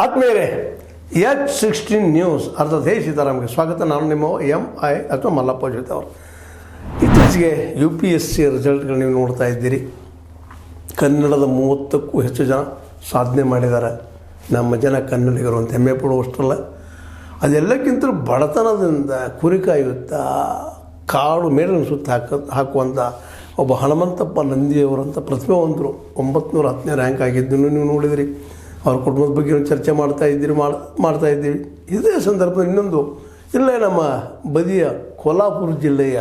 ಆದ್ಮೇಲೆ H16 news ಅರ್ಥಾತ್ ಹೇ ಸೀತಾರಾಮ್ಗೆ ಸ್ವಾಗತ. ನಾನು ನಿಮ್ಮ MI ಅಥವಾ ಮಲ್ಲಪ್ಪ ಜೊತೆ ಅವರು. ಇತ್ತೀಚೆಗೆ UPSC ರಿಸಲ್ಟ್ಗಳು ನೀವು ನೋಡ್ತಾ ಇದ್ದೀರಿ. ಕನ್ನಡದ 30ಕ್ಕೂ ಹೆಚ್ಚು ಜನ ಸಾಧನೆ ಮಾಡಿದ್ದಾರೆ. ನಮ್ಮ ಜನ ಕನ್ನಡಿಗರು ಅಂತ ಹೆಮ್ಮೆ ಪಡುವಷ್ಟಲ್ಲ. ಅದೆಲ್ಲಕ್ಕಿಂತಲೂ ಬಡತನದಿಂದ ಕುರಿ ಕಾಯುತ್ತಾ ಕಾಡು ಮೇಲಿನ ಸುತ್ತ ಹಾಕುವಂಥ ಒಬ್ಬ ಹನುಮಂತಪ್ಪ ನಂದಿಯವರಂಥ ಪ್ರತಿಭಾವಂತರು 910ನೇ ರ್ಯಾಂಕ್ ಆಗಿದ್ದನ್ನು ನೀವು ನೋಡಿದಿರಿ. ಅವ್ರ ಕುಟುಂಬದ ಬಗ್ಗೆ ಚರ್ಚೆ ಮಾಡ್ತಾ ಇದ್ದೀವಿ. ಇದೇ ಸಂದರ್ಭದಲ್ಲಿ ಇನ್ನೊಂದು ಇಲ್ಲೇ ನಮ್ಮ ಬದಿಯ ಕೋಲ್ಹಾಪುರ ಜಿಲ್ಲೆಯ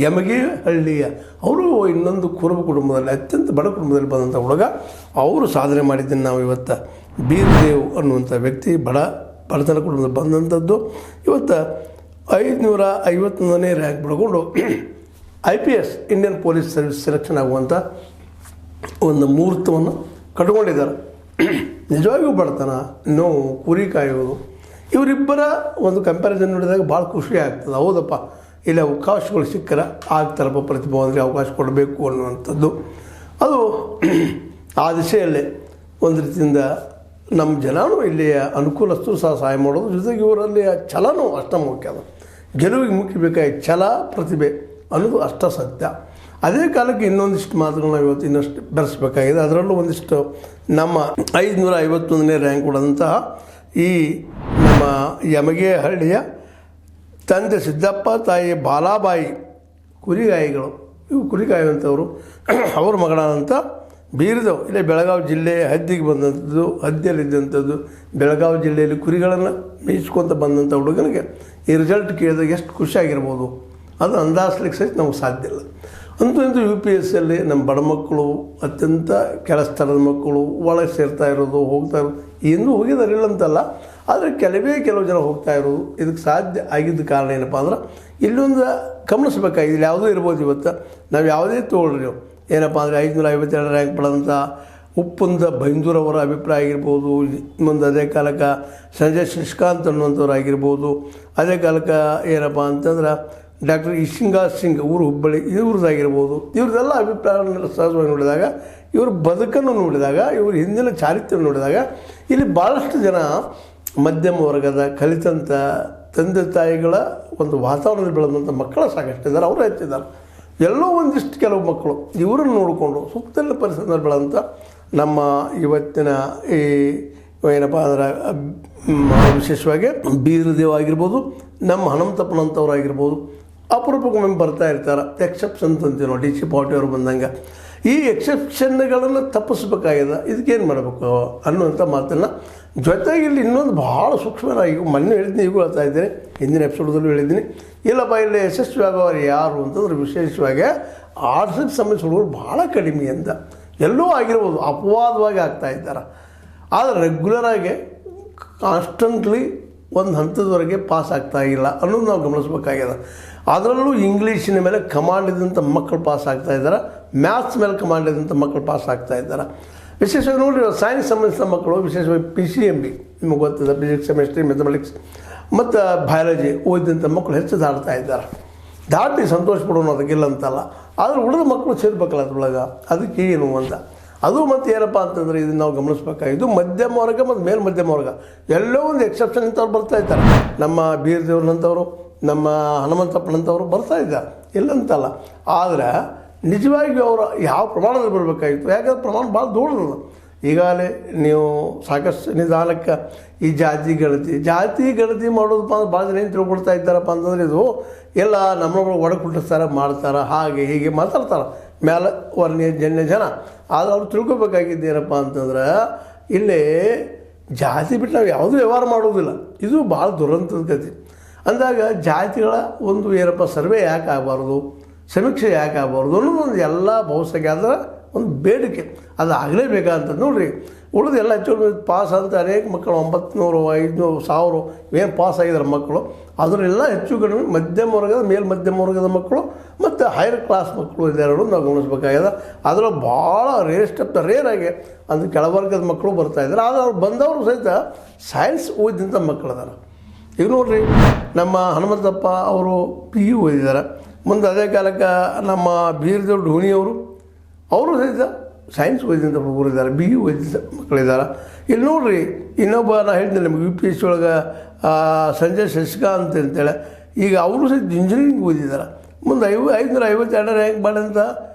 ಯಮಗೇಹಳ್ಳಿಯ ಅವರು ಇನ್ನೊಂದು ಕುರುಬ ಕುಟುಂಬದಲ್ಲಿ ಅತ್ಯಂತ ಬಡ ಕುಟುಂಬದಲ್ಲಿ ಬಂದಂಥ ಹುಡುಗ ಅವರು ಸಾಧನೆ ಮಾಡಿದ್ದನ್ನು ನಾವು ಇವತ್ತು ಬೀರ್ದೇವ್ ಅನ್ನುವಂಥ ವ್ಯಕ್ತಿ ಬಡತನ ಕುಟುಂಬದಲ್ಲಿ ಬಂದಂಥದ್ದು ಇವತ್ತು 551ನೇ ರ್ಯಾಂಕ್ ಪಡ್ಕೊಂಡು IPS Indian police service selection ಆಗುವಂಥ ಒಂದು ಮುಹೂರ್ತವನ್ನು ಕಟ್ಕೊಂಡಿದ್ದಾರೆ. ನಿಜವಾಗಿಯೂ ಬಡತನ, ನೋವು, ಕುರಿ ಕಾಯುವುದು ಇವರಿಬ್ಬರ ಒಂದು ಕಂಪ್ಯಾರಿಸನ್ ನೋಡಿದಾಗ ಭಾಳ ಖುಷಿ ಆಗ್ತದೆ. ಹೌದಪ್ಪ, ಇಲ್ಲಿ ಅವಕಾಶಗಳು ಸಿಕ್ಕರೆ ಆಗ್ತಾರಪ್ಪ, ಪ್ರತಿಭಾವಂತರಿಗೆ ಅವಕಾಶ ಕೊಡಬೇಕು ಅನ್ನುವಂಥದ್ದು. ಅದು ಆ ದಿಶೆಯಲ್ಲೇ ಒಂದು ರೀತಿಯಿಂದ ನಮ್ಮ ಜನನೂ ಇಲ್ಲಿಯ ಅನುಕೂಲಸ್ಥರು ಸಹ ಸಹಾಯ ಮಾಡೋದು, ಜೊತೆಗೆ ಇವರಲ್ಲಿ ಛಲನೂ ಅಷ್ಟ ಮುಖ್ಯ. ಅದು ಗೆಲುವಿಗೆ ಮುಖ್ಯ ಬೇಕಾಗಿ ಛಲ, ಪ್ರತಿಭೆ ಅನ್ನೋದು ಅಷ್ಟ ಸತ್ಯ. ಅದೇ ಕಾಲಕ್ಕೆ ಇನ್ನೊಂದಿಷ್ಟು ಮಾತುಗಳನ್ನ ಇವತ್ತು ಇನ್ನಷ್ಟು ಬೆರೆಸಬೇಕಾಗಿದೆ. ಅದರಲ್ಲೂ ಒಂದಿಷ್ಟು ನಮ್ಮ 551ನೇ ರ್ಯಾಂಕ್ ಕೊಡೋದಂತಹ ಈ ನಮ್ಮ ಯಮಗೇಹಳ್ಳಿಯ ತಂದೆ ಸಿದ್ದಪ್ಪ, ತಾಯಿ ಬಾಲಾಬಾಯಿ ಕುರಿಗಾಯಿಗಳು. ಇವು ಕುರಿಗಾಯುವಂಥವ್ರು. ಅವ್ರ ಮಗಳಾದಂಥ ಬೀರ್ದೇವ್ ಇಲ್ಲೇ ಬೆಳಗಾವಿ ಜಿಲ್ಲೆಯ ಹದ್ದಿಗೆ ಬಂದಂಥದ್ದು, ಹದ್ದಿಯಲ್ಲಿದ್ದಂಥದ್ದು, ಬೆಳಗಾವಿ ಜಿಲ್ಲೆಯಲ್ಲಿ ಕುರಿಗಳನ್ನು ಮೇಯಿಸ್ಕೊತ ಬಂದಂಥ ಹುಡುಗನಿಗೆ ಈ ರಿಸಲ್ಟ್ ಕೇಳಿದಾಗ ಎಷ್ಟು ಖುಷಿಯಾಗಿರ್ಬೋದು ಅದು ಅಂದಾಜಿಸ್ಲಿಕ್ಕೆ ಸಹಿತ ನಮಗೆ ಸಾಧ್ಯ ಇಲ್ಲ. ಅಂತೂ UPSCಯಲ್ಲಿ ನಮ್ಮ ಬಡ ಮಕ್ಕಳು, ಅತ್ಯಂತ ಕೆಳ ಸ್ತರದ ಮಕ್ಕಳು ಒಳಗೆ ಸೇರ್ತಾ ಇರೋದು, ಹೋಗ್ತಾ ಇರೋದು, ಇನ್ನೂ ಹೋಗಿದಾರಿಲ್ಲ ಅಂತಲ್ಲ, ಆದರೆ ಕೆಲವು ಜನ ಹೋಗ್ತಾ ಇರೋದು ಇದಕ್ಕೆ ಸಾಧ್ಯ ಆಗಿದ್ದ ಕಾರಣ ಏನಪ್ಪ ಅಂದ್ರೆ ಇಲ್ಲೊಂದು ಗಮನಿಸಬೇಕಾಗಿದೆ. ಇಲ್ಲಿ ಯಾವುದೂ ಇರ್ಬೋದು. ಇವತ್ತು ನಾವು ಯಾವುದೇ ತೊಗೊಳ್ರಿ, ಏನಪ್ಪ ಅಂದರೆ 552 ರ್ಯಾಂಕ್ ಪಡೆದಂಥ ಉಪ್ಪುಂದ ಬೈಂದೂರವರ ಅಭಿಪ್ರಾಯ ಆಗಿರ್ಬೋದು, ಮುಂದೆ ಅದೇ ಕಾಲಕ್ಕೆ ಸಂಜಯ್ ಶಶಿಕಾಂತ್ ಅನ್ನುವಂಥವ್ರು ಆಗಿರ್ಬೋದು, ಅದೇ ಕಾಲಕ್ಕೆ ಏನಪ್ಪ ಅಂತಂದ್ರೆ ಡಾಕ್ಟರ್ ಇಶಿಂಗಾ ಸಿಂಗ್ ಊರು ಹುಬ್ಬಳ್ಳಿ ಇವ್ರದ್ದಾಗಿರ್ಬೋದು. ಇವ್ರದ್ದೆಲ್ಲ ಅಭಿಪ್ರಾಯಗಳನ್ನೆಲ್ಲ ಸಹಜವಾಗಿ ನೋಡಿದಾಗ, ಇವ್ರ ಬದುಕನ್ನು ನೋಡಿದಾಗ, ಇವ್ರ ಹಿಂದಿನ ಚಾರಿತ್ರ್ಯ ನೋಡಿದಾಗ ಇಲ್ಲಿ ಭಾಳಷ್ಟು ಜನ ಮಧ್ಯಮ ವರ್ಗದ ಕಲಿತಂಥ ತಂದೆ ತಾಯಿಗಳ ಒಂದು ವಾತಾವರಣದಲ್ಲಿ ಬೆಳೆದಂಥ ಮಕ್ಕಳು ಸಾಕಷ್ಟಿದ್ದಾರೆ. ಅವರು ಹೆಚ್ಚಿದ್ದಾರೆ. ಎಲ್ಲೋ ಒಂದಿಷ್ಟು ಕೆಲವು ಮಕ್ಕಳು ಇವರನ್ನು ನೋಡಿಕೊಂಡು ಸುತ್ತಲ ಪರಿಸರದಲ್ಲಿ ಬೆಳೆದಂಥ ನಮ್ಮ ಇವತ್ತಿನ ಈ ಏನಪ್ಪ ಅಂದ್ರೆ ವಿಶೇಷವಾಗಿ ಬೀರ್ದೇವ್ ಆಗಿರ್ಬೋದು, ನಮ್ಮ ಹನುಮಂತಪ್ಪನಂಥವ್ರು ಆಗಿರ್ಬೋದು, ಅಪರೂಪಕ್ಕೊಮ್ಮೆ ಬರ್ತಾ ಇರ್ತಾರೆ. ಎಕ್ಸೆಪ್ಷನ್ ಅಂತೀವಿ ನಾವು, DC ಪಾರ್ಟಿ ಅವರು ಬಂದಂಗೆ. ಈ ಎಕ್ಸೆಪ್ಷನ್ಗಳನ್ನು ತಪ್ಪಿಸ್ಬೇಕಾಗಿದೆ. ಇದಕ್ಕೇನು ಮಾಡಬೇಕು ಅನ್ನುವಂಥ ಮಾತನ್ನು ಜೊತೆಗೆ ಇಲ್ಲಿ ಇನ್ನೊಂದು ಭಾಳ ಸೂಕ್ಷ್ಮವಾಗಿ ಮೊನ್ನೆ ಹೇಳಿದ್ದೀನಿ, ಈಗೂ ಹೇಳ್ತಾ ಇದ್ದೀನಿ, ಹಿಂದಿನ ಎಪಿಸೋಡಲ್ಲೂ ಹೇಳಿದ್ದೀನಿ. ಇಲ್ಲಪ್ಪ ಇಲ್ಲಿ ಯಶಸ್ವಿ ಆಗೋರು ಯಾರು ಅಂತಂದ್ರೆ ವಿಶೇಷವಾಗಿ ಆರ್ಟ್ಸಿಗೆ ಸಂಬಂಧಿಸಿದ ಹುಡುಗರು ಭಾಳ ಕಡಿಮೆ ಅಂತ. ಎಲ್ಲೋ ಆಗಿರ್ಬೋದು, ಅಪವಾದವಾಗಿ ಆಗ್ತಾ ಇದ್ದಾರೆ. ಆದರೆ ರೆಗ್ಯುಲರಾಗಿ ಕಾನ್ಸ್ಟೆಂಟ್ಲಿ ಒಂದು ಹಂತದವರೆಗೆ ಪಾಸ್ ಆಗ್ತಾಯಿಲ್ಲ ಅನ್ನೋದು ನಾವು ಗಮನಿಸಬೇಕಾಗಿದೆ. ಅದರಲ್ಲೂ ಇಂಗ್ಲೀಷಿನ ಮೇಲೆ ಕಮಾಂಡ್ ಇದ್ದಂಥ ಮಕ್ಕಳು ಪಾಸ್ ಆಗ್ತಾ ಇದ್ದಾರೆ, ಮ್ಯಾಥ್ಸ್ ಮೇಲೆ ಕಮಾಂಡ್ ಇದ್ದಂಥ ಮಕ್ಕಳು ಪಾಸ್ ಆಗ್ತಾ ಇದ್ದಾರೆ. ವಿಶೇಷವಾಗಿ ನೋಡಿರಿ, ಸೈನ್ಸ್ ಸಂಬಂಧಿಸಿದ ಮಕ್ಕಳು, ವಿಶೇಷವಾಗಿ PCMB ನಿಮಗೆ ಗೊತ್ತಿದೆ, ಫಿಸಿಕ್ಸ್, ಕೆಮಿಸ್ಟ್ರಿ, ಮ್ಯಾಥಮೆಟಿಕ್ಸ್ ಮತ್ತು ಬಯಾಲಜಿ ಓದಿದಂಥ ಮಕ್ಕಳು ಹೆಚ್ಚು ದಾಟ್ತಾ ಇದ್ದಾರೆ. ದಾಟಿ ಸಂತೋಷ ಪಡೋಣ, ಅದಕ್ಕಿಲ್ಲ ಅಂತಲ್ಲ. ಆದರೆ ಉಳಿದ ಮಕ್ಕಳು ಸೇರ್ಬೇಕಲ್ಲ ಅದ್ರೊಳಗೆ, ಅದಕ್ಕೆ ಏನು ಅಂತ. ಅದು ಮತ್ತು ಏನಪ್ಪ ಅಂತಂದರೆ ಇದನ್ನು ನಾವು ಗಮನಿಸ್ಬೇಕಾಗಿದ್ದು ಮಧ್ಯಮ ವರ್ಗ ಮತ್ತು ಮೇಲ್ಮಧ್ಯಮ ವರ್ಗ ಎಲ್ಲೋ ಒಂದು ಎಕ್ಸೆಪ್ಷನ್ ಇಂಥವ್ರು ಬರ್ತಾ ಇದ್ದಾರೆ. ನಮ್ಮ ಬೀರ್ದೇವ್ರಂಥವ್ರು, ನಮ್ಮ ಹನುಮಂತಪ್ಪನಂಥವ್ರು ಬರ್ತಾ ಇದ್ದಾರೆ, ಇಲ್ಲಂತಲ್ಲ. ಆದರೆ ನಿಜವಾಗಿ ಅವರು ಯಾವ ಪ್ರಮಾಣದಲ್ಲಿ ಬರಬೇಕಾಗಿತ್ತು, ಯಾಕಂದ್ರೆ ಪ್ರಮಾಣ ಭಾಳ ದೊಡ್ಡದು. ಈಗಾಗಲೇ ನೀವು ಸಾಕಷ್ಟು ನಿಧಾನಕ್ಕೆ ಈ ಜಾತಿ ಗಣತಿ ಮಾಡೋದಪ್ಪ ಅಂದ್ರೆ ಭಾಳ ಜನ ಏನು ತಿಳ್ಕೊಳ್ತಾ ಇದ್ದಾರಪ್ಪ ಅಂತಂದರೆ ಇದು ಎಲ್ಲ ನಮ್ಮೊಳಗೆ ಒಡಕು ಹುಟ್ಟಿಸ್ತಾರೆ, ಮಾಡ್ತಾರೆ, ಹಾಗೆ ಹೀಗೆ ಮಾತಾಡ್ತಾರೆ ಮೇಲೆ ಜನ್ಯ ಜನ. ಆದರೆ ಅವ್ರು ತಿಳ್ಕೊಬೇಕಾಗಿದ್ದು ಏನಪ್ಪ ಅಂತಂದ್ರೆ ಇಲ್ಲಿ ಜಾತಿ ಬಿಟ್ಟು ನಾವು ಯಾವುದೂ ವ್ಯವಹಾರ ಮಾಡೋದಿಲ್ಲ. ಇದು ಭಾಳ ದುರಂತದ ಕತೆ. ಅಂದಾಗ ಜಾತಿಗಳ ಒಂದು ಏನಪ್ಪ ಸರ್ವೆ ಯಾಕೆ ಆಗಬಾರ್ದು, ಸಮೀಕ್ಷೆ ಯಾಕೆ ಆಗಬಾರ್ದು ಅನ್ನೋದೊಂದು ಎಲ್ಲ ಬಹುಸಂಖ್ಯಾತರ ಒಂದು ಬೇಡಿಕೆ. ಅದು ಆಗಲೇಬೇಕಂತ ನೋಡಿರಿ. ಉಳಿದು ಎಲ್ಲ ಹೆಚ್ಚು ಪಾಸ್ ಅಂತ ಅನೇಕ ಮಕ್ಕಳು 900, 500, 1000 ಏನು ಪಾಸ್ ಆಗಿದ್ದಾರೆ ಮಕ್ಕಳು. ಅದರೆಲ್ಲ ಹೆಚ್ಚು ಕಡಿಮೆ ಮಧ್ಯಮ ವರ್ಗದ, ಮೇಲ್ಮಧ್ಯಮ ವರ್ಗದ ಮಕ್ಕಳು ಮತ್ತು ಹೈಯರ್ ಕ್ಲಾಸ್ ಮಕ್ಕಳು ಇದೆರಡು ನಾವು ಗಮನಿಸ್ಬೇಕಾಗಿದೆ. ಅದರಲ್ಲಿ ಭಾಳ ರೇರಾಗಿ ಅಂದರೆ ಕೆಳವರ್ಗದ ಮಕ್ಕಳು ಬರ್ತಾಯಿದ್ದಾರೆ. ಆದರೆ ಅವ್ರು ಬಂದವರು ಸಹಿತ ಸೈನ್ಸ್ ಓದಿದಂಥ ಮಕ್ಕಳು ಅದಾರ. ಈಗ ನೋಡಿರಿ, ನಮ್ಮ ಹನುಮಂತಪ್ಪ ಅವರು PU ಓದಿದ್ದಾರೆ. ಮುಂದೆ ಅದೇ ಕಾಲಕ್ಕೆ ನಮ್ಮ ಬೀರ್ದೇವ್ ಢೋಣಿಯವರು ಅವರು ಸಹಿತ ಸೈನ್ಸ್ ಓದಿದಂಥ ಹುಡುಗರು ಇದ್ದಾರೆ, ಬಿ ಇ ಓದಿದ ಮಕ್ಕಳಿದ್ದಾರೆ. ಇಲ್ಲಿ ನೋಡಿರಿ, ಇನ್ನೊಬ್ಬ ನಾನು ಹೇಳ್ತೀನಿ ನಿಮಗೆ ಯು ಪಿ ಎಸ್ ಸಿ ಒಳಗೆ ಸಂಜಯ್ ಶಶಿಕಾಂತ್ ಅಂತೇಳಿ, ಈಗ ಅವರು ಸಹಿತ ಇಂಜಿನಿಯರಿಂಗ್ ಓದಿದ್ದಾರೆ. ಮುಂದೆ 552 ರ್ಯಾಂಕ್ ಮಾಡಿದಂಥ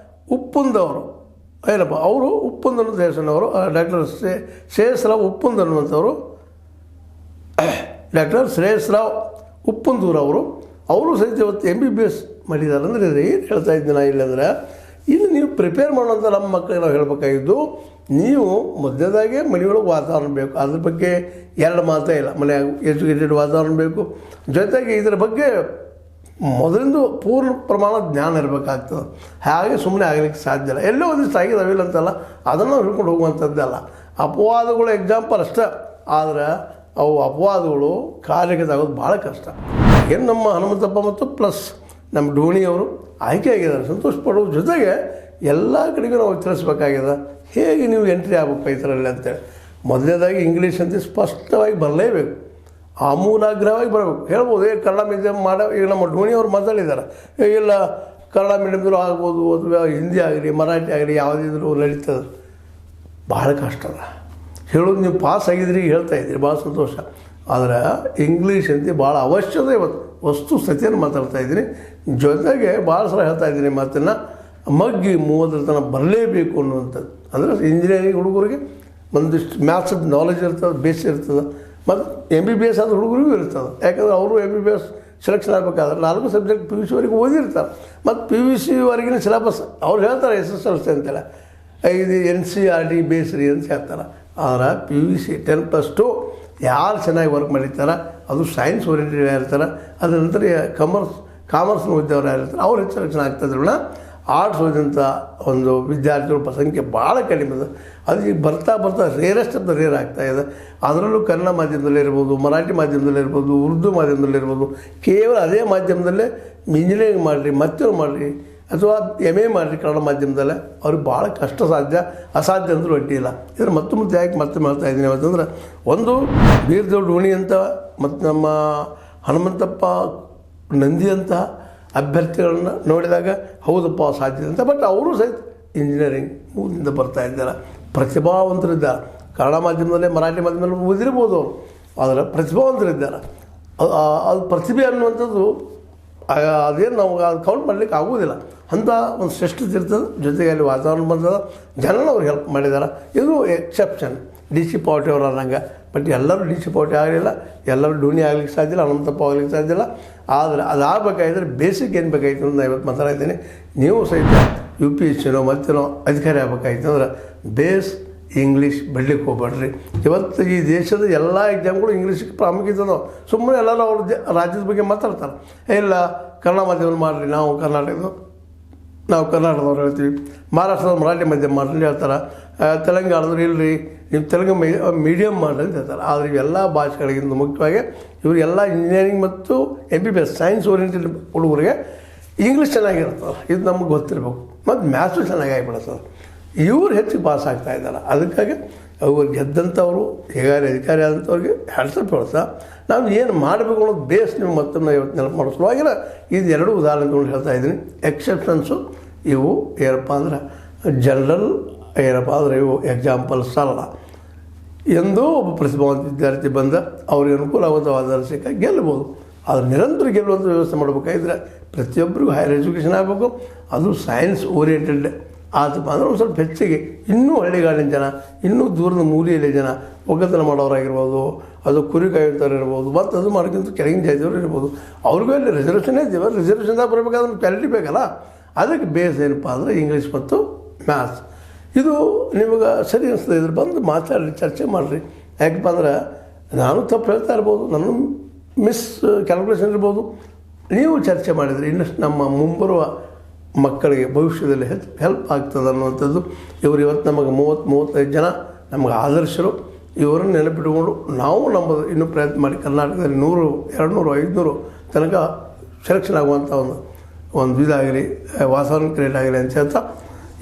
ಉಪ್ಪುಂದವರು ಏನಪ್ಪ, ಅವರು ಉಪ್ಪುಂದ ಅನ್ನೋ ಹೆಸರಿನವರು, ಡಾಕ್ಟರ್ ಶ್ರೇಯಸ್ರಾವ್ ಉಪ್ಪುಂದ್ ಅನ್ನುವಂಥವ್ರು, ಡಾಕ್ಟರ್ ಶ್ರೇಯಸ್ರಾವ್ ಉಪ್ಪುಂದೂರವರು, ಅವರು ಸಹಿತ ಇವತ್ತು MBBS ಮಾಡಿದ್ದಾರೆ. ಅಂದರೆ ಏನು ಹೇಳ್ತಾ ಇದ್ದೀನಿ ನಾನು ಇಲ್ಲಂದ್ರೆ, ಇದು ನೀವು ಪ್ರಿಪೇರ್ ಮಾಡುವಂಥ ನಮ್ಮ ಮಕ್ಕಳಿಗೆ ನಾವು ಹೇಳಬೇಕಾಗಿದ್ದು, ನೀವು ಮೊದಲದಾಗೆ ಮನೆಯೊಳಗೆ ವಾತಾವರಣ ಬೇಕು. ಅದ್ರ ಬಗ್ಗೆ ಎರಡು ಮಾತೇ ಇಲ್ಲ. ಮನೆಯಾಗ ಎಜುಕೇಟೆಡ್ ವಾತಾವರಣ ಬೇಕು, ಜೊತೆಗೆ ಇದರ ಬಗ್ಗೆ ಮೊದಲಿಂದು ಪೂರ್ಣ ಪ್ರಮಾಣ ಜ್ಞಾನ ಇರಬೇಕಾಗ್ತದೆ. ಹಾಗೆ ಸುಮ್ಮನೆ ಆಗಲಿಕ್ಕೆ ಸಾಧ್ಯ ಇಲ್ಲ. ಎಲ್ಲೋ ಒಂದಿಷ್ಟು ಆಗಿದಾವಿಲ್ಲ ಅಂತಲ್ಲ, ಅದನ್ನು ನಾವು ಹಿಡ್ಕೊಂಡು ಹೋಗುವಂಥದ್ದಲ್ಲ. ಅಪವಾದಗಳು ಎಕ್ಸಾಂಪಲ್ ಅಷ್ಟೇ, ಆದರೆ ಅವು ಅಪವಾದಗಳು ಕಾರ್ಯಕ್ಕೆ ಆಗೋದು ಭಾಳ ಕಷ್ಟ. ಏನು ನಮ್ಮ ಹನುಮಂತಪ್ಪ ಮತ್ತು ಪ್ಲಸ್ ನಮ್ಮ ಧೋನಿಯವರು ಆಯ್ಕೆ ಆಗಿದ್ದಾರೆ, ಸಂತೋಷ ಪಡುವ ಜೊತೆಗೆ ಎಲ್ಲ ಕಡೆಗೂ ನಾವು ತಿಳಿಸ್ಬೇಕಾಗಿದೆ ಹೇಗೆ ನೀವು ಎಂಟ್ರಿ ಆಗಬೇಕು ಇದರಲ್ಲಿ ಅಂತೇಳಿ. ಮೊದಲನೇದಾಗಿ ಇಂಗ್ಲೀಷ್ ಅಂತ ಸ್ಪಷ್ಟವಾಗಿ ಬರಲೇಬೇಕು, ಆಮೂಲಾಗ್ರಹವಾಗಿ ಬರಬೇಕು. ಹೇಳ್ಬೋದು ಕನ್ನಡ ಮೀಡಿಯಮ್ ಮಾಡೋ, ಈಗ ನಮ್ಮ ಧೋನಿಯವರು ಮಾತಾಡಿದ್ದಾರೆ, ಇಲ್ಲ ಕನ್ನಡ ಮೀಡಿಯಮ್ದ್ರು ಆಗ್ಬೋದು, ಅಥವಾ ಹಿಂದಿ ಆಗಲಿ ಮರಾಠಿ ಆಗಲಿ ಯಾವುದಿದ್ರು ನಡೀತದೆ. ಭಾಳ ಕಷ್ಟ ಅದ ಹೇಳೋದು. ನೀವು ಪಾಸ್ ಆಗಿದ್ರಿ ಹೇಳ್ತಾಯಿದ್ದೀರಿ, ಭಾಳ ಸಂತೋಷ. ಆದರೆ ಇಂಗ್ಲೀಷ್ ಅಂತ ಭಾಳ ಅವಶ್ಯಕತೆ ಇವತ್ತು ವಸ್ತು ಸ್ಥಿತಿಯನ್ನು ಮಾತಾಡ್ತಾ ಇದ್ದೀನಿ. ಜೊತೆಗೆ ಭಾಳ ಸಲ ಹೇಳ್ತಾ ಇದ್ದೀನಿ ಮಾತನ್ನು, ಮಗ್ಗಿ 30 ತನಕ ಬರಲೇಬೇಕು ಅನ್ನುವಂಥದ್ದು. ಅಂದರೆ ಇಂಜಿನಿಯರಿಂಗ್ ಹುಡುಗರಿಗೆ ಒಂದಿಷ್ಟು ಮ್ಯಾಥ್ಸ್ ನಾಲೆಜ್ ಇರ್ತದೆ, ಬೇಸ್ ಇರ್ತದೆ. ಮತ್ತು MBBS ಆದ ಹುಡುಗರಿಗೂ ಇರ್ತದೆ. ಯಾಕಂದರೆ ಅವರು MBBS ಸೆಲೆಕ್ಷನ್ ಆಗಬೇಕಾದ್ರೆ 4 ಸಬ್ಜೆಕ್ಟ್ PUC ವರೆಗೆ ಓದಿರ್ತಾರೆ. ಮತ್ತು PUC ವರೆಗಿನ ಸಿಲೆಬಸ್ ಅವ್ರು ಹೇಳ್ತಾರೆ SSLC ಅಂತೇಳಿ, 5 NCERT ಬೇಸ್ರಿ ಅಂತ ಹೇಳ್ತಾರೆ. ಆದರೆ PUC 10+2 ಯಾರು ಚೆನ್ನಾಗಿ ವರ್ಕ್ ಮಾಡಿರ್ತಾರೆ, ಅದು ಸೈನ್ಸ್ ಓರಿಯೆಂಟೆಡ್ ಇರ್ತಾರೆ. ಅದರ ನಂತರ ಕಾಮರ್ಸ್ನ ಓದಿದವ್ರು ಯಾರಿರ್ತಾರೆ ಅವ್ರು ಹೆಚ್ಚು ಸೆಲೆಕ್ಷನ್ ಆಗ್ತಾಯಿದ್ರಲ್ಲ. ಆರ್ಟ್ಸ್ ಓದಿದಂಥ ಒಂದು ವಿದ್ಯಾರ್ಥಿಗಳ ಸಂಖ್ಯೆ ಭಾಳ ಕಡಿಮೆ ಇದೆ. ಅದು ಈಗ ಬರ್ತಾ ರೇರೆಸ್ಟ್ ಆಫ್ ದ ರೇರ್ ಆಗ್ತಾಯಿದೆ. ಅದರಲ್ಲೂ ಕನ್ನಡ ಮಾಧ್ಯಮದಲ್ಲಿರ್ಬೋದು, ಮರಾಠಿ ಮಾಧ್ಯಮದಲ್ಲಿರ್ಬೋದು, ಉರ್ದು ಮಾಧ್ಯಮದಲ್ಲಿರ್ಬೋದು, ಕೇವಲ ಅದೇ ಮಾಧ್ಯಮದಲ್ಲೇ ಇಂಜಿನಿಯರಿಂಗ್ ಮಾಡಿರಿ, ಮತ್ತೊಂದು ಮಾಡಿರಿ, ಅಥವಾ MA ಮಾಡಿರಿ ಕನ್ನಡ ಮಾಧ್ಯಮದಲ್ಲೇ, ಅವ್ರಿಗೆ ಭಾಳ ಕಷ್ಟ, ಅಸಾಧ್ಯ ಅಂದರೂ ಅಡ್ಡಿ ಇಲ್ಲ. ಇದ್ರ ಮತ್ತೆ ಯಾಕೆ ಮತ್ತೆ ಮಾಡ್ತಾ ಇದ್ದೀನಿ ಅಂತಂದ್ರೆ, ಒಂದು ಬೀರ್ದೇವ್ ಧೋನಿ ಅಂತ ಮತ್ತು ನಮ್ಮ ಹನುಮಂತಪ್ಪ ನಂದಿ ಅಂತ ಅಭ್ಯರ್ಥಿಗಳನ್ನ ನೋಡಿದಾಗ ಹೌದಪ್ಪ ಸಾಧ್ಯ ಅಂತ. ಬಟ್ ಅವರು ಸಹಿತ ಇಂಜಿನಿಯರಿಂಗ್ ಮುಂದಿಂದ ಬರ್ತಾ ಇದ್ದಾರೆ, ಪ್ರತಿಭಾವಂತರಿದ್ದಾರೆ. ಕನ್ನಡ ಮಾಧ್ಯಮದಲ್ಲೇ ಮರಾಠಿ ಮಾಧ್ಯಮದಲ್ಲಿ ಓದಿರ್ಬೋದು ಅವರು, ಆದರೆ ಪ್ರತಿಭಾವಂತರಿದ್ದಾರೆ. ಅದು ಪ್ರತಿಭೆ ಅನ್ನುವಂಥದ್ದು ಅದೇನು ನಾವು ಅದು ಕೌಂಟ್ ಮಾಡಲಿಕ್ಕೆ ಆಗೋದಿಲ್ಲ. ಅಂಥ ಒಂದು ಶ್ರೇಷ್ಠತೆ ಇರ್ತದೆ. ಜೊತೆಗೆ ಅಲ್ಲಿ ವಾತಾವರಣ ಬಂದದ, ಜನನ ಅವ್ರು ಹೆಲ್ಪ್ ಮಾಡಿದ್ದಾರೆ. ಇದು ಎಕ್ಸೆಪ್ಷನ್. DC ಪಾರ್ಟಿ ಅವರು ಅನ್ನಂಗೆ. ಬಟ್ ಎಲ್ಲರೂ DC ಪಾರ್ಟಿ ಆಗಲಿಲ್ಲ, ಎಲ್ಲರೂ ಧೋನಿ ಆಗ್ಲಿಕ್ಕೆ ಸಾಧ್ಯ ಇಲ್ಲ, ಹನುಮಂತಪ್ಪ ಆಗ್ಲಿಕ್ಕೆ ಸಾಧ್ಯ ಇಲ್ಲ. ಆದರೆ ಅದಾಗಬೇಕಾಗಿದ್ರೆ ಬೇಸಿಕ್ ಏನು ಬೇಕಾಗಿತ್ತು ಅಂತ ನಾನು ಇವತ್ತು ಮಾತಾಡ್ತೀನಿ. ನೀವು ಸಹಿತ UPSCನೋ ಮತ್ತೇನೋ ಅಧಿಕಾರಿ ಆಗಬೇಕಾಗಿತ್ತು ಅಂದ್ರೆ ಬೇಸ್ ಇಂಗ್ಲೀಷ್ ಬಿಡ್ಲಿಕ್ಕೆ ಹೋಗ್ಬೇಡ್ರಿ. ಇವತ್ತು ಈ ದೇಶದ ಎಲ್ಲ ಎಕ್ಸಾಮ್ಗಳು ಇಂಗ್ಲೀಷಿಗೆ ಪ್ರಾಮುಖ್ಯತೆ ಅದಾವೆ. ಸುಮ್ಮನೆ ಎಲ್ಲರೂ ಅವ್ರ ರಾಜ್ಯದ ಬಗ್ಗೆ ಮಾತಾಡ್ತಾರೆ. ಇಲ್ಲ ಕನ್ನಡ ಮಾಧ್ಯಮದಲ್ಲಿ ಮಾಡಿರಿ, ನಾವು ಕರ್ನಾಟಕದವ್ರು ಹೇಳ್ತೀವಿ, ಮಹಾರಾಷ್ಟ್ರದ ಮರಾಠಿ ಮಾಧ್ಯಮ ಮಾಡ್ರಿ ಹೇಳ್ತಾರೆ, ತೆಲಂಗಾಣದವ್ರು ಇಲ್ಲರಿ ನೀವು ತೆಲುಗು ಮೀಡಿಯಮ್ ಮಾಡ್ರಿ ಅಂತ ಹೇಳ್ತಾರೆ. ಆದರೆ ಇವೆಲ್ಲ ಭಾಷೆಗಳಿಗಿಂತ ಮುಖ್ಯವಾಗಿ ಇವರಿಗೆಲ್ಲ ಇಂಜಿನಿಯರಿಂಗ್ ಮತ್ತು MBBS ಸೈನ್ಸ್ ಓರಿಯೆಂಟೆಡ್ ಹುಡುಗರಿಗೆ ಇಂಗ್ಲೀಷ್ ಚೆನ್ನಾಗಿರ್ತದೆ, ಇದು ನಮಗೆ ಗೊತ್ತಿರಬೇಕು. ಮತ್ತು ಮ್ಯಾಥ್ಸು ಚೆನ್ನಾಗಿ ಆಗಿಬಿಡುತ್ತದೆ. ಇವ್ರು ಹೆಚ್ಚಿಗೆ ಪಾಸ್ ಆಗ್ತಾ ಇದ್ದಾರೆ. ಅದಕ್ಕಾಗಿ ಅವ್ರು ಗೆದ್ದಂಥವ್ರು ಹೇಗಾರಿ ಅಧಿಕಾರಿ ಆದಂಥವ್ರಿಗೆ ಹೆಡ್ಸಪ್ ಹೇಳ್ತಾ ನಾವು ಏನು ಮಾಡಬೇಕು ಅನ್ನೋದು ಬೇಸ್ ನೀವು ಮತ್ತೊಮ್ಮೆ ಇವತ್ತು ನೆನಪು ಮಾಡೋ ಸಲುವಾಗಿಲ್ಲ ಇದು 2 ಉದಾಹರಣೆ ತೊಗೊಂಡು ಹೇಳ್ತಾ ಇದ್ದೀನಿ. ಎಕ್ಸೆಪ್ಷನ್ಸು ಇವು ಏನಪ್ಪ ಅಂದ್ರೆ ಜನರಲ್, ಏನಪ್ಪ ಅಂದರೆ ಇವು ಎಕ್ಸಾಂಪಲ್ಸ್ ಅಲ್ಲ. ಎಂದೂ ಒಬ್ಬ ಪ್ರತಿಭಾವಂತ ವಿದ್ಯಾರ್ಥಿ ಬಂದ ಅವ್ರಿಗೆ ಅನುಕೂಲವಾದ ಸಿಕ್ಕ ಗೆಲ್ಲಬೋದು. ಆದರೆ ನಿರಂತರ ಗೆಲ್ಲುವಂಥ ವ್ಯವಸ್ಥೆ ಮಾಡಬೇಕಾಗಿದ್ರೆ ಪ್ರತಿಯೊಬ್ಬರಿಗೂ ಹೈಯರ್ ಎಜುಕೇಷನ್ ಆಗಬೇಕು. ಅದು ಸೈನ್ಸ್ ಓರಿಯೆಂಟೆಡ್ ಆತಪ್ಪ ಅಂದರೆ ಒಂದು ಸ್ವಲ್ಪ ಹೆಚ್ಚಿಗೆ ಇನ್ನೂ ಹಳ್ಳಿಗಾಡಿನ ಜನ, ಇನ್ನೂ ದೂರದ ಮೂಲೆಯಲ್ಲಿ ಜನ, ಒಗ್ಗತನ ಮಾಡೋರಾಗಿರ್ಬೋದು, ಅದು ಕುರಿ ಕಾಯುವಂಥವ್ರು ಇರ್ಬೋದು, ಮತ್ತು ಅದು ಮಾಡೋಕ್ಕಿಂತ ಕೆಳಗಿನ ಜಾತಿಯವರು ಇರ್ಬೋದು. ಅವ್ರಿಗೂ ಅಲ್ಲಿ ರಿಸರ್ವೇಷನ್ನೇ ಇದ್ದೀವಿ. ರಿಸರ್ವೇಷನ್ದಾಗ ಬರಬೇಕಾದ್ರೆ ಕ್ವಾಲಿಟಿ ಬೇಕಲ್ಲ. ಅದಕ್ಕೆ ಬೇಸ್ ಏನಪ್ಪ ಅಂದರೆ ಇಂಗ್ಲೀಷ್ ಮತ್ತು ಮ್ಯಾಥ್ಸ್. ಇದು ನಿಮಗೆ ಸರಿ ಅನಿಸ್ತದೆ, ಇದ್ರ ಬಂದು ಮಾತಾಡಿ ಚರ್ಚೆ ಮಾಡಿರಿ. ಯಾಕಪ್ಪ ಅಂದ್ರೆ ನಾನು ತಪ್ಪು ಹೇಳ್ತಾ ಇರ್ಬೋದು, ನನ್ನ ಮಿಸ್ ಕ್ಯಾಲ್ಕುಲೇಷನ್ ಇರ್ಬೋದು. ನೀವು ಚರ್ಚೆ ಮಾಡಿದರೆ ಇನ್ನಷ್ಟು ನಮ್ಮ ಮುಂಬರುವ ಮಕ್ಕಳಿಗೆ ಭವಿಷ್ಯದಲ್ಲಿ ಹೆಲ್ಪ್ ಆಗ್ತದೆ ಅನ್ನುವಂಥದ್ದು. ಇವರು ಇವತ್ತು ನಮಗೆ 30-35 ಜನ ನಮಗೆ ಆದರ್ಶರು. ಇವರನ್ನು ನೆನಪಿಟ್ಕೊಂಡು ನಾವು ನಮ್ಮದು ಇನ್ನೂ ಪ್ರಯತ್ನ ಮಾಡಿ ಕರ್ನಾಟಕದಲ್ಲಿ 100, 200, 500 ತನಕ ಸೆಲೆಕ್ಷನ್ ಆಗುವಂಥ ಒಂದು ಇದಾಗಲಿ, ವಾತಾವರಣ ಕ್ರಿಯೇಟ್ ಆಗಲಿ ಅಂತ ಹೇಳ್ತಾ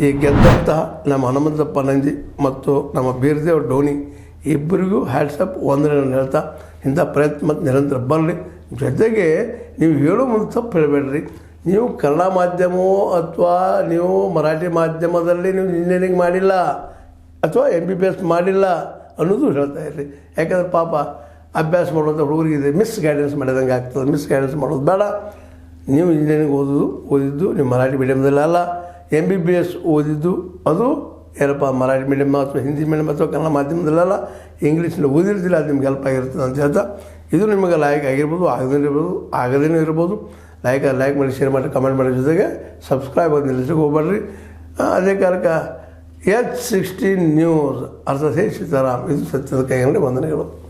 ಈ ಗೆದ್ದಂತಹ ನಮ್ಮ ಹನುಮಂತಪ್ಪ ನಂದಿ ಮತ್ತು ನಮ್ಮ ಬೀರ್ದೇವ್ ಧೋನಿ ಇಬ್ಬರಿಗೂ ಹ್ಯಾಟ್ಸಪ್ ವಂದನೆಯನ್ನು ಹೇಳ್ತಾ ಇಂಥ ಪ್ರಯತ್ನ ಮತ್ತು ನಿರಂತರ ಬರಲಿ. ಜೊತೆಗೆ ನೀವು ಹೇಳೋ ಮುಂದೆ ತಪ್ಪು ಹೇಳಬೇಡ್ರಿ. ನೀವು ಕನ್ನಡ ಮಾಧ್ಯಮವೋ ಅಥವಾ ನೀವು ಮರಾಠಿ ಮಾಧ್ಯಮದಲ್ಲಿ ನೀವು ಇಂಜಿನಿಯರಿಂಗ್ ಮಾಡಿಲ್ಲ ಅಥವಾ MBBS ಮಾಡಿಲ್ಲ ಅನ್ನೋದು ಹೇಳ್ತಾ ಇರಲಿ. ಯಾಕಂದ್ರೆ ಪಾಪ ಅಭ್ಯಾಸ ಮಾಡುವಂಥ ಹುಡುಗರಿಗೆ ಮಿಸ್ ಗೈಡೆನ್ಸ್ ಮಾಡಿದಂಗೆ ಆಗ್ತದೆ. ಮಿಸ್ ಗೈಡೆನ್ಸ್ ಮಾಡೋದು ಬೇಡ. ನೀವು ಇಂಜಿನಿಯರಿಂಗ್ ಓದಿದ್ದು ನೀವು ಮರಾಠಿ ಮೀಡಿಯಮ್ದಲ್ಲಿ ಅಲ್ಲ. MBBS ಓದಿದ್ದು ಅದು ಏನಪ್ಪ ಮರಾಠಿ ಮೀಡಿಯಮ್ ಅಥವಾ ಹಿಂದಿ ಮೀಡಿಯಮ್ ಅಥವಾ ಕನ್ನಡ ಮಾಧ್ಯಮದಲ್ಲ, ಇಂಗ್ಲೀಷಲ್ಲಿ ಓದಿರ್ತಿಲ್ಲ, ಅದು ನಿಮ್ಗೆ ಹೆಲ್ಪ್ ಆಗಿರ್ತದೆ ಅಂತ ಹೇಳ್ತಾ, ಇದು ನಿಮಗೆ ಲೈಕ್ ಆಗಿರ್ಬೋದು, ಆಗದೇನೂ ಇರ್ಬೋದು. ಲೈಕ್ ಮಾಡಿ, ಶೇರ್ ಮಾಡಿ, ಕಮೆಂಟ್ ಮಾಡಿ, ಜೊತೆಗೆ ಸಬ್ಸ್ಕ್ರೈಬ್ ಆಗಿ ನಿಲ್ಲಿಸಕ್ಕೆ ಹೋಗ್ಬೇಡ್ರಿ. ಅದೇ ಕಾರಣಕ್ಕೆ H16 ನ್ಯೂಸ್ ಅರ್ಥಾತ್ ಸೀತಾರಾಮ್ ಇದು ಸತ್ಯದ ಕೈಗಂಡೆ ವಂದನೆಗಳು.